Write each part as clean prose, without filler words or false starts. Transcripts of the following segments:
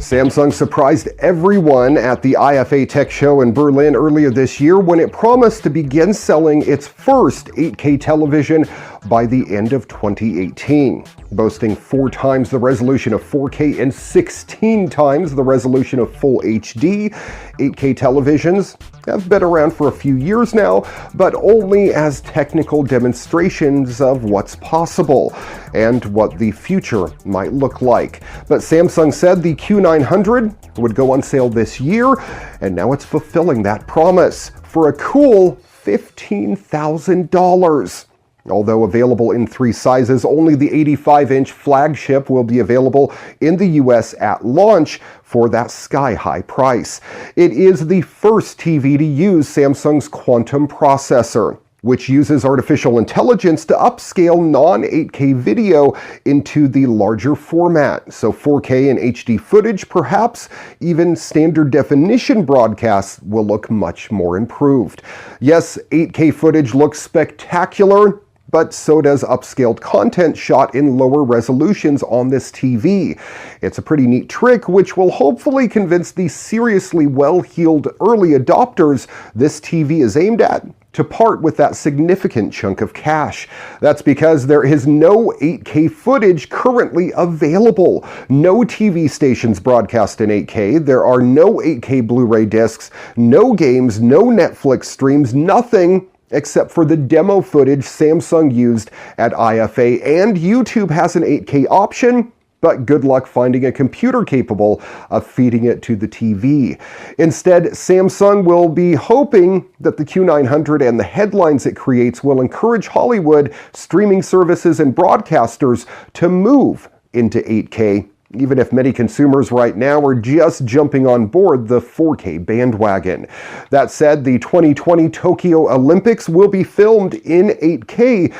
Samsung surprised everyone at the IFA Tech Show in Berlin earlier this year when it promised to begin selling its first 8K television by the end of 2018. Boasting 4 times the resolution of 4K and 16 times the resolution of Full HD, 8K televisions have been around for a few years now, but only as technical demonstrations of what's possible and what the future might look like. But Samsung said the Q900 would go on sale this year, and now it's fulfilling that promise for a cool $15,000. Although available in 3 sizes, only the 85-inch flagship will be available in the US at launch for that sky-high price. It is the first TV to use Samsung's Quantum processor, which uses artificial intelligence to upscale non-8K video into the larger format. So 4K and HD footage, perhaps even standard definition broadcasts will look much more improved. Yes, 8K footage looks spectacular, but so does upscaled content shot in lower resolutions on this TV. It's a pretty neat trick which will hopefully convince the seriously well-heeled early adopters this TV is aimed at to part with that significant chunk of cash. That's because there is no 8K footage currently available. No TV stations broadcast in 8K. There are no 8K Blu-ray discs, no games, no Netflix streams, nothing except for the demo footage Samsung used at IFA, and YouTube has an 8K option, but good luck finding a computer capable of feeding it to the TV. Instead, Samsung will be hoping that the Q900 and the headlines it creates will encourage Hollywood, streaming services, and broadcasters to move into 8K, even if many consumers right now are just jumping on board the 4K bandwagon. That said, the 2020 Tokyo Olympics will be filmed in 8K,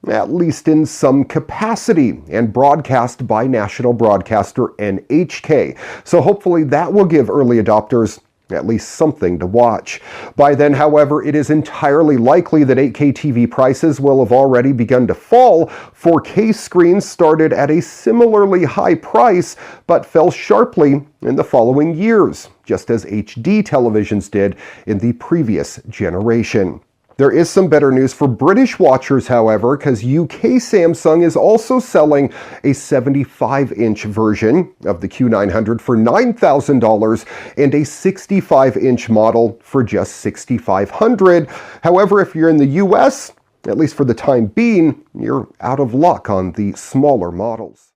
at least in some capacity, and broadcast by national broadcaster NHK. So hopefully that will give early adopters at least something to watch. By then, however, it is entirely likely that 8K TV prices will have already begun to fall. 4K screens started at a similarly high price, but fell sharply in the following years, just as HD televisions did in the previous generation. There is some better news for British watchers, however, because UK Samsung is also selling a 75-inch version of the Q900 for $9,000 and a 65-inch model for just $6,500. However, if you're in the US, at least for the time being, you're out of luck on the smaller models.